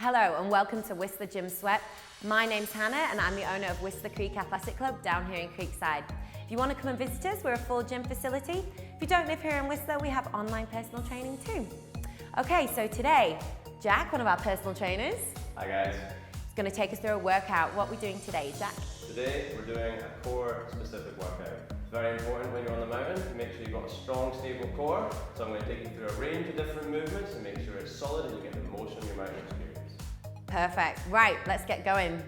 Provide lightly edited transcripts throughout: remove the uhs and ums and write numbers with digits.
Hello and welcome to Whistler Gym Sweat. My name's Hannah and I'm the owner of Whistler Creek Athletic Club down here in Creekside. If you want to come and visit us, we're a full gym facility. If you don't live here in Whistler, we have online personal training too. Okay, so today, Jack, one of our personal trainers, hi guys, is going to take us through a workout. What are we doing today, Jack? Today we're doing a core specific workout. It's very important when you're on the mountain to make sure you've got a strong, stable core. So I'm going to take you through a range of different movements and make sure it's solid and you get the most from your mountain experience. Perfect. Right, let's get going.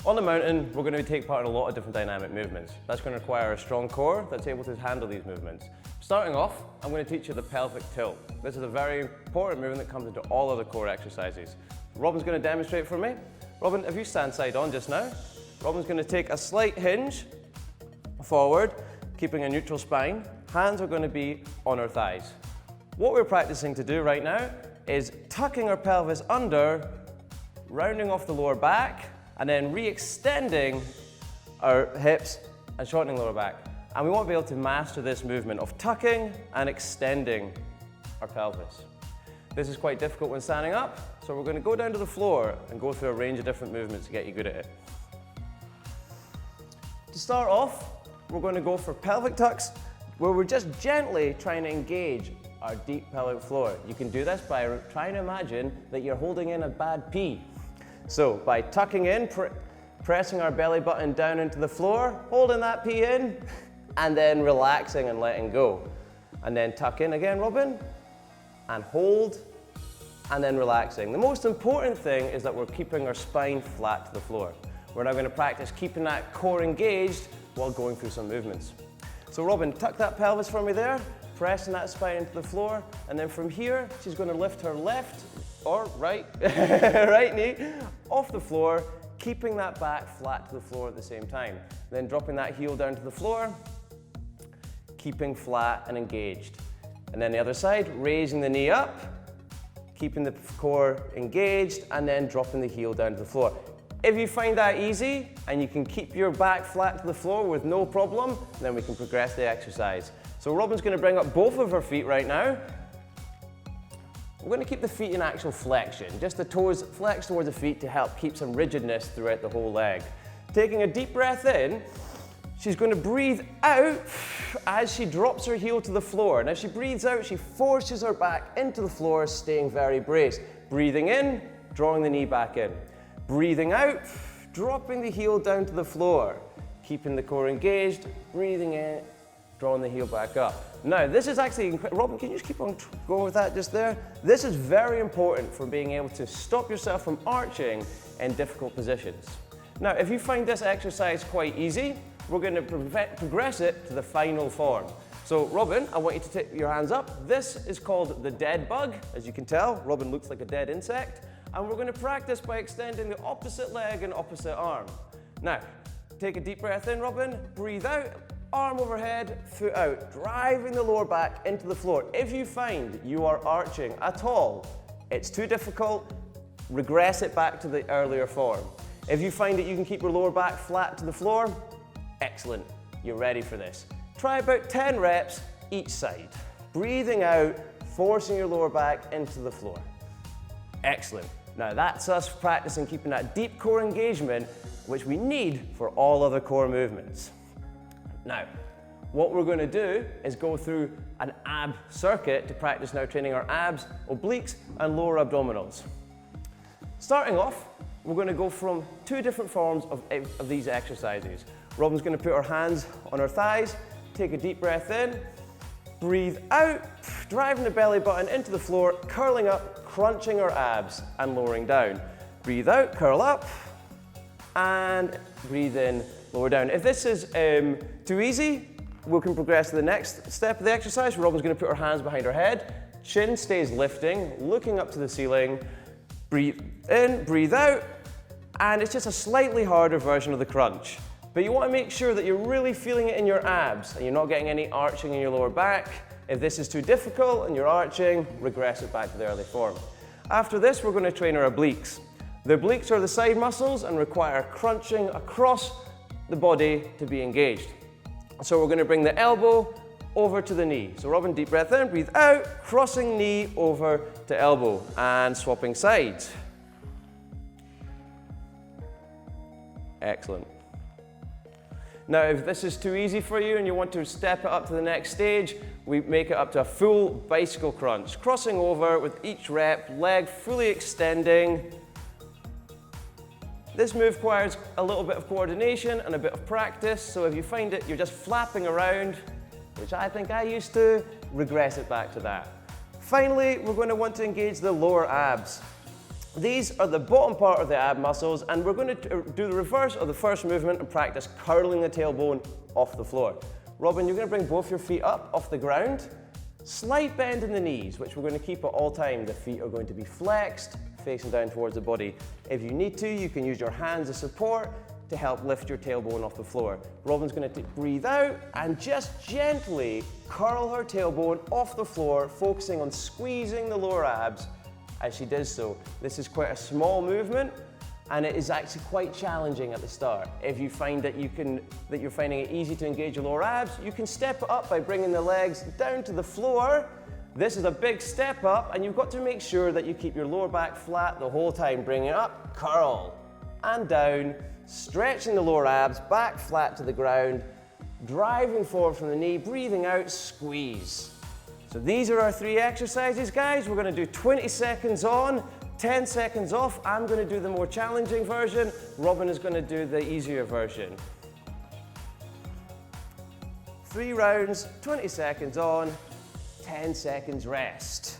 On the mountain, we're going to take part in a lot of different dynamic movements. That's going to require a strong core that's able to handle these movements. Starting off, I'm going to teach you the pelvic tilt. This is a very important movement that comes into all other core exercises. Robin's going to demonstrate for me. Robin, if you stand side on just now, Robin's going to take a slight hinge forward, keeping a neutral spine. Hands are going to be on our thighs. What we're practicing to do right now is tucking our pelvis under, rounding off the lower back, and then re-extending our hips and shortening lower back. And we want to be able to master this movement of tucking and extending our pelvis. This is quite difficult when standing up, so we're going to go down to the floor and go through a range of different movements to get you good at it. To start off, we're going to go for pelvic tucks, where we're just gently trying to engage our deep pelvic floor. You can do this by trying to imagine that you're holding in a bad pee. So by tucking in, pressing our belly button down into the floor, holding that pee in, and then relaxing and letting go. And then tuck in again, Robin, and hold, and then relaxing. The most important thing is that we're keeping our spine flat to the floor. We're now going to practice keeping that core engaged while going through some movements. So Robin, tuck that pelvis for me there, pressing that spine into the floor, and then from here, she's going to lift her left or right, right knee off the floor, keeping that back flat to the floor at the same time. Then dropping that heel down to the floor, keeping flat and engaged. And then the other side, raising the knee up, keeping the core engaged, and then dropping the heel down to the floor. If you find that easy, and you can keep your back flat to the floor with no problem, then we can progress the exercise. So Robin's going to bring up both of her feet right now. We're going to keep the feet in actual flexion, just the toes flex towards the feet to help keep some rigidness throughout the whole leg. Taking a deep breath in, she's going to breathe out as she drops her heel to the floor. And as she breathes out, she forces her back into the floor, staying very braced. Breathing in, drawing the knee back in. Breathing out, dropping the heel down to the floor. Keeping the core engaged, breathing in, drawing the heel back up. Now, this is actually, Robin, can you just keep on going with that just there? This is very important for being able to stop yourself from arching in difficult positions. Now, if you find this exercise quite easy, we're going to progress it to the final form. So, Robin, I want you to take your hands up. This is called the dead bug. As you can tell, Robin looks like a dead insect. And we're going to practice by extending the opposite leg and opposite arm. Now, take a deep breath in, Robin. Breathe out. Arm overhead, foot out, driving the lower back into the floor. If you find you are arching at all, it's too difficult, regress it back to the earlier form. If you find that you can keep your lower back flat to the floor, excellent, you're ready for this. Try about 10 reps each side. Breathing out, forcing your lower back into the floor. Excellent. Now that's us practicing keeping that deep core engagement, which we need for all other core movements. Now, what we're going to do is go through an ab circuit to practice now training our abs, obliques, and lower abdominals. Starting off, we're going to go from two different forms of these exercises. Robin's going to put her hands on her thighs, take a deep breath in, breathe out, driving the belly button into the floor, curling up, crunching our abs, and lowering down. Breathe out, curl up, and breathe in, lower down. If this is too easy, we can progress to the next step of the exercise. Robin's going to put her hands behind her head. Chin stays lifting, looking up to the ceiling. Breathe in, breathe out, and it's just a slightly harder version of the crunch. But you want to make sure that you're really feeling it in your abs and you're not getting any arching in your lower back. If this is too difficult and you're arching, regress it back to the early form. After this, we're going to train our obliques. The obliques are the side muscles and require crunching across the body to be engaged. So we're going to bring the elbow over to the knee. So Robin, deep breath in, breathe out, crossing knee over to elbow and swapping sides. Excellent. Now, if this is too easy for you and you want to step it up to the next stage, we make it up to a full bicycle crunch, crossing over with each rep, leg fully extending. This move requires a little bit of coordination and a bit of practice, so if you find it, you're just flapping around, which I think I used to, regress it back to that. Finally, we're going to want to engage the lower abs. These are the bottom part of the ab muscles, and we're going to do the reverse of the first movement and practice curling the tailbone off the floor. Robin, you're going to bring both your feet up off the ground. Slight bend in the knees, which we're going to keep at all times. The feet are going to be flexed, facing down towards the body. If you need to, you can use your hands as support to help lift your tailbone off the floor. Robin's going to breathe out and just gently curl her tailbone off the floor, focusing on squeezing the lower abs as she does so. This is quite a small movement, and it is actually quite challenging at the start. If you find that you're finding it easy to engage your lower abs, you can step it up by bringing the legs down to the floor. This is a big step up, and you've got to make sure that you keep your lower back flat the whole time. Bring it up, curl, and down, stretching the lower abs, back flat to the ground, driving forward from the knee, breathing out, squeeze. So these are our 3 exercises, guys. We're going to do 20 seconds on, 10 seconds off. I'm going to do the more challenging version. Robin is going to do the easier version. 3 rounds, 20 seconds on, 10 seconds rest.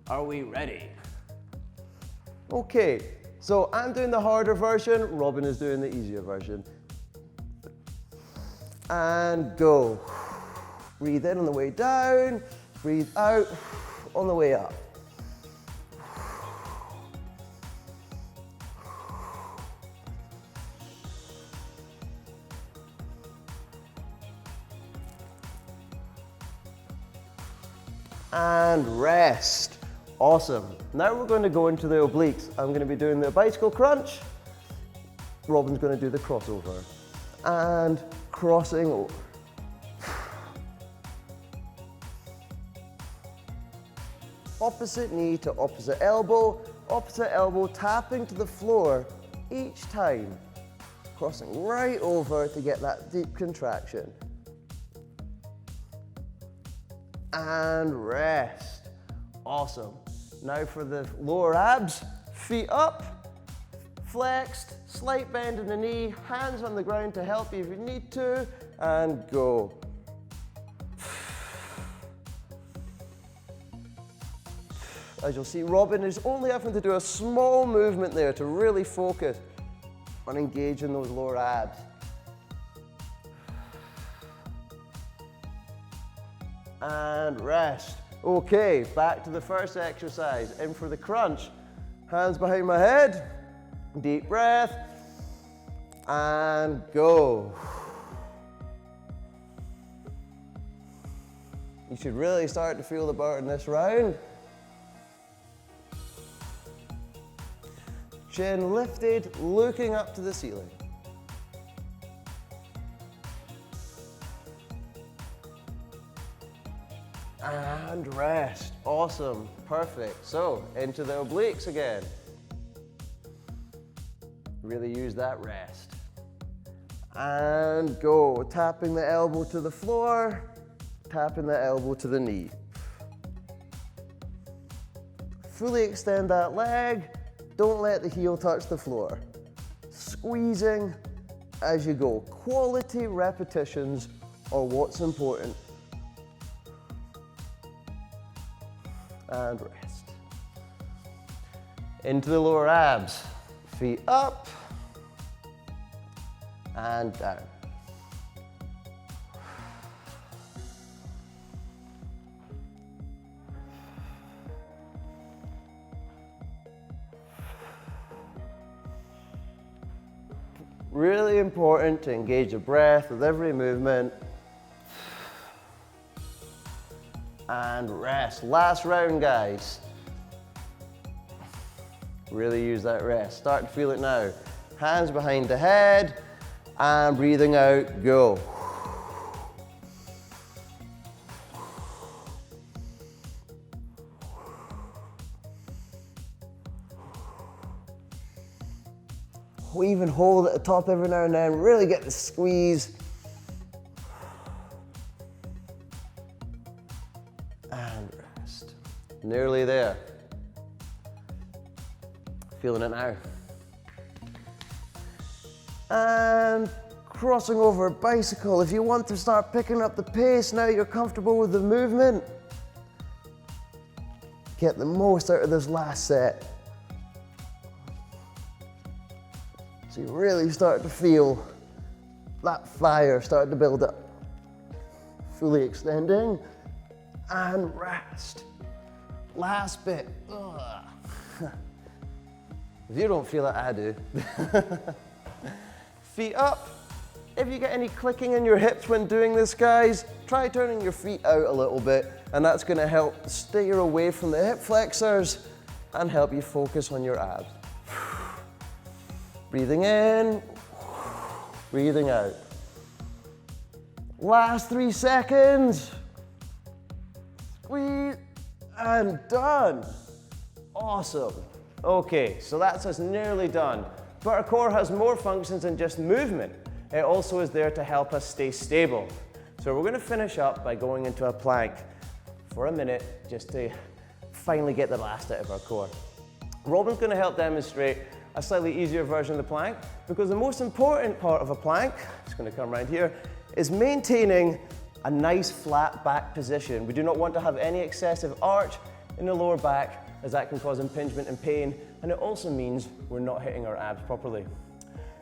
Are we ready? Okay, so I'm doing the harder version, Robin is doing the easier version. And go. Breathe in on the way down, breathe out on the way up. And rest. Awesome. Now we're going to go into the obliques. I'm going to be doing the bicycle crunch. Robin's going to do the crossover. And crossing over. Opposite knee to opposite elbow, tapping to the floor each time. Crossing right over to get that deep contraction. And rest. Awesome. Now for the lower abs, feet up, flexed, slight bend in the knee, hands on the ground to help you if you need to, and go. As you'll see, Robin is only having to do a small movement there to really focus on engaging those lower abs. And rest. Okay, back to the first exercise. In for the crunch. Hands behind my head. Deep breath. And go. You should really start to feel the burn this round. Chin lifted, looking up to the ceiling. And rest. Awesome. Perfect. So, into the obliques again. Really use that rest. And go. Tapping the elbow to the floor, tapping the elbow to the knee. Fully extend that leg. Don't let the heel touch the floor. Squeezing as you go. Quality repetitions are what's important. And rest. Into the lower abs. Feet up and down. Really important to engage the breath with every movement. and rest. Last round, guys. Really use that rest. Start to feel it now. Hands behind the head, and breathing out, go. We even hold at the top every now and then, really get the squeeze. And rest. Nearly there. Feeling it now. And crossing over bicycle. If you want to start picking up the pace now you're comfortable with the movement, get the most out of this last set. So you really start to feel that fire start to build up. Fully extending and rest. Last bit. Ugh. If you don't feel it, I do. Feet up. If you get any clicking in your hips when doing this, guys, try turning your feet out a little bit, and that's going to help steer away from the hip flexors and help you focus on your abs. Breathing in, breathing out. Last 3 seconds. Squeeze, and done. Awesome. Okay, so that's us nearly done. But our core has more functions than just movement. It also is there to help us stay stable. So we're going to finish up by going into a plank for a minute just to finally get the last out of our core. Robin's going to help demonstrate a slightly easier version of the plank, because the most important part of a plank, it's going to come right here, is maintaining a nice flat back position. We do not want to have any excessive arch in the lower back, as that can cause impingement and pain, and it also means we're not hitting our abs properly.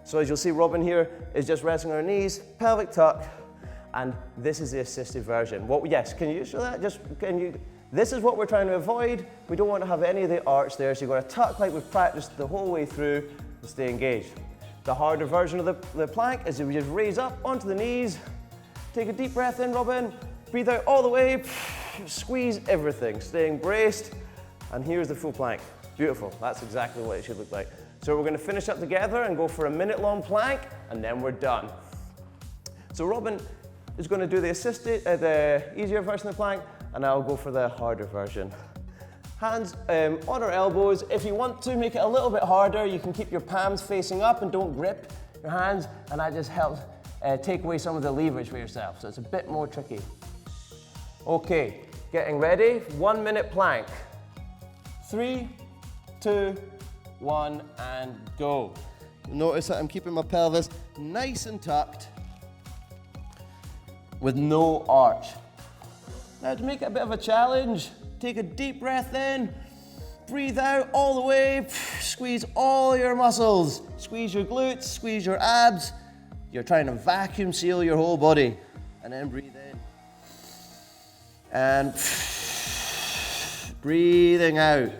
So as you'll see, Robin here is just resting on her knees, pelvic tuck, and this is the assisted version. Yes, can you show that? This is what we're trying to avoid. We don't want to have any of the arch there, so you've got to tuck like we've practiced the whole way through and stay engaged. The harder version of the plank is we just raise up onto the knees, take a deep breath in, Robin, breathe out all the way, squeeze everything, staying braced, and here's the full plank. Beautiful, that's exactly what it should look like. So we're going to finish up together and go for a minute-long plank, and then we're done. So Robin is going to do the easier version of the plank, and I'll go for the harder version. Hands on our elbows. If you want to make it a little bit harder, you can keep your palms facing up and don't grip your hands, and that just helps take away some of the leverage for yourself, so it's a bit more tricky. Okay, getting ready, 1 minute plank. 3, 2, 1, and go. Notice that I'm keeping my pelvis nice and tucked with no arch. Now to make it a bit of a challenge, take a deep breath in, breathe out all the way, squeeze all your muscles, squeeze your glutes, squeeze your abs. You're trying to vacuum seal your whole body, and then breathe in. And breathing out.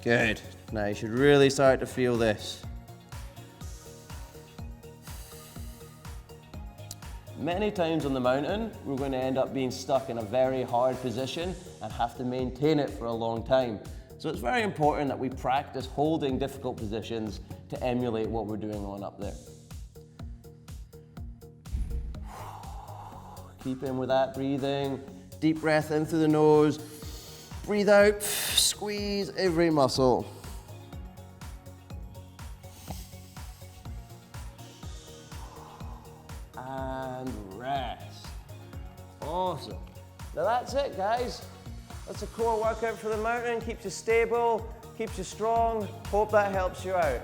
Good. Now you should really start to feel this. Many times on the mountain, we're going to end up being stuck in a very hard position and have to maintain it for a long time. So it's very important that we practice holding difficult positions to emulate what we're doing on up there. Keep in with that breathing. Deep breath in through the nose. Breathe out, squeeze every muscle. And rest. Awesome. Now that's it, guys. That's a core workout for the mountain. Keeps you stable, keeps you strong. Hope that helps you out.